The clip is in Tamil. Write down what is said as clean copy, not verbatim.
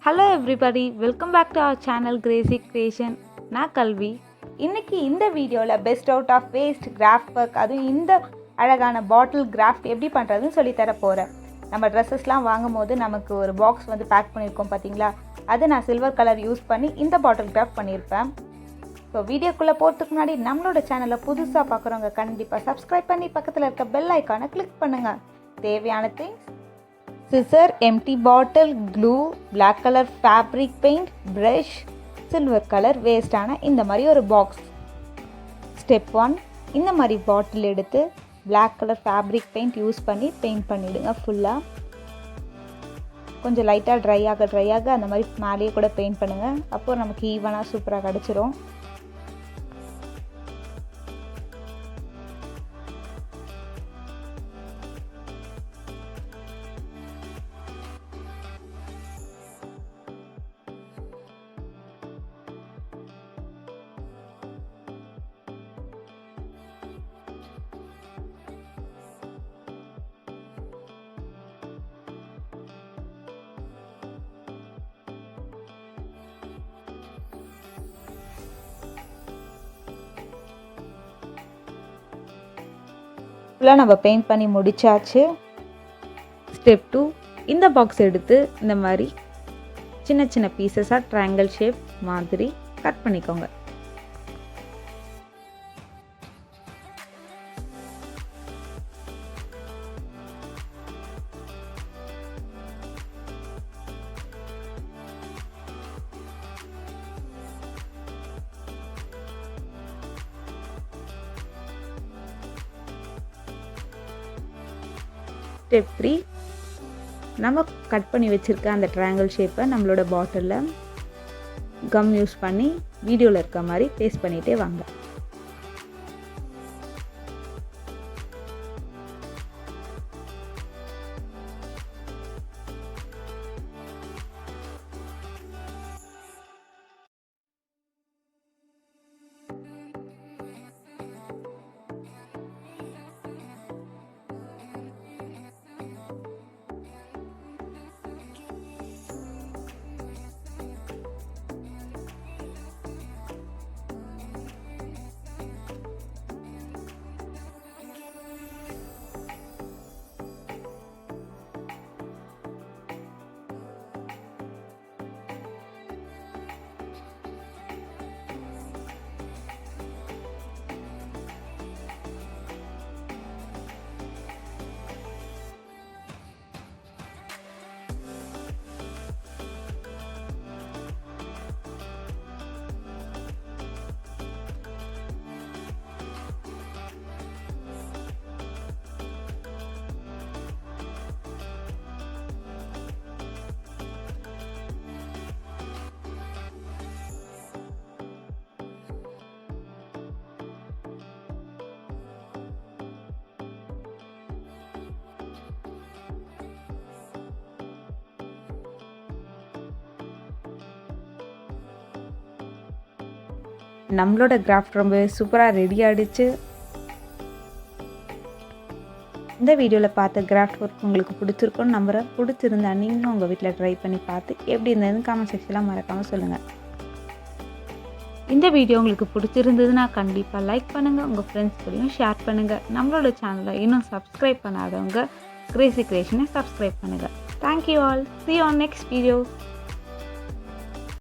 Hello everybody, welcome back to our channel GRACY Creation. நான் கல்வி. இன்னைக்கு இந்த வீடியோவில் best out of waste craft work, அதுவும் இந்த அழகான பாட்டில் கிராஃப்ட் எப்படி பண்ணுறதுன்னு சொல்லி தர போகிறேன். நம்ம ட்ரெஸ்ஸஸ்லாம் வாங்கும் போது நமக்கு ஒரு பாக்ஸ் வந்து பேக் பண்ணியிருக்கோம் பார்த்தீங்களா, அது நான் சில்வர் கலர் யூஸ் பண்ணி இந்த பாட்டில் கிராஃப்ட் பண்ணியிருப்பேன். ஸோ வீடியோக்குள்ளே போகிறதுக்கு முன்னாடி நம்மளோட சேனலை புதுசாக பார்க்குறவங்க கண்டிப்பாக சப்ஸ்கிரைப் பண்ணி பக்கத்தில் இருக்க பெல் ஐக்கானை கிளிக் பண்ணுங்கள். தேவையான things: scissor, empty bottle, glue, black color fabric paint, brush, silver color waste ஆன இந்த மாதிரி ஒரு பாக்ஸ். ஸ்டெப் 1, இந்த மாதிரி பாட்டில் எடுத்து black color fabric paint use பண்ணி பெயிண்ட் பண்ணிவிடுங்க. ஃபுல்லாக கொஞ்சம் லைட்டாக ட்ரை ஆக அந்த மாதிரி மேலேயே கூட பெயிண்ட் பண்ணுங்கள். அப்போது நமக்கு ஈவனாக சூப்பராக கிடச்சிரும். ஃபுல்லாக நம்ம பெயிண்ட் பண்ணி முடிச்சாச்சு. ஸ்டெப் 2, இந்த பாக்ஸ் எடுத்து இந்த மாதிரி சின்ன சின்ன பீசஸாக ட்ரையாங்கிள் ஷேப் மாதிரி கட் பண்ணிக்கோங்க. ஸ்டெப் 3, நம்ம கட் பண்ணி வச்சுருக்க அந்த ட்ரையாங்கிள் ஷேப்பை நம்மளோட பாட்டிலில் கம் யூஸ் பண்ணி வீடியோவில் இருக்க மாதிரி பேஸ்ட் பண்ணிகிட்டே வாங்க. நம்மளோட கிராஃப்ட் ரொம்ப சூப்பராக ரெடி ஆகிடுச்சு. இந்த வீடியோவில் பார்த்த கிராஃப்ட் ஒர்க் உங்களுக்கு பிடிச்சிருக்குன்னு நம்புகிறேன். பிடிச்சிருந்தா நீங்களும் உங்கள் வீட்டில் ட்ரை பண்ணி பார்த்து எப்படி இருந்ததுன்னு கமெண்ட் செக்ஷனில் மறக்காமல் சொல்லுங்கள். இந்த வீடியோ உங்களுக்கு பிடிச்சிருந்ததுன்னா கண்டிப்பாக லைக் பண்ணுங்கள், உங்கள் ஃப்ரெண்ட்ஸ் கூடயும் ஷேர் பண்ணுங்கள். நம்மளோட சேனலை இன்னும் சப்ஸ்கிரைப் பண்ணாதவங்க கிரேசி கிரியேஷனை சப்ஸ்கிரைப் பண்ணுங்கள். Thank you all. See you on next video.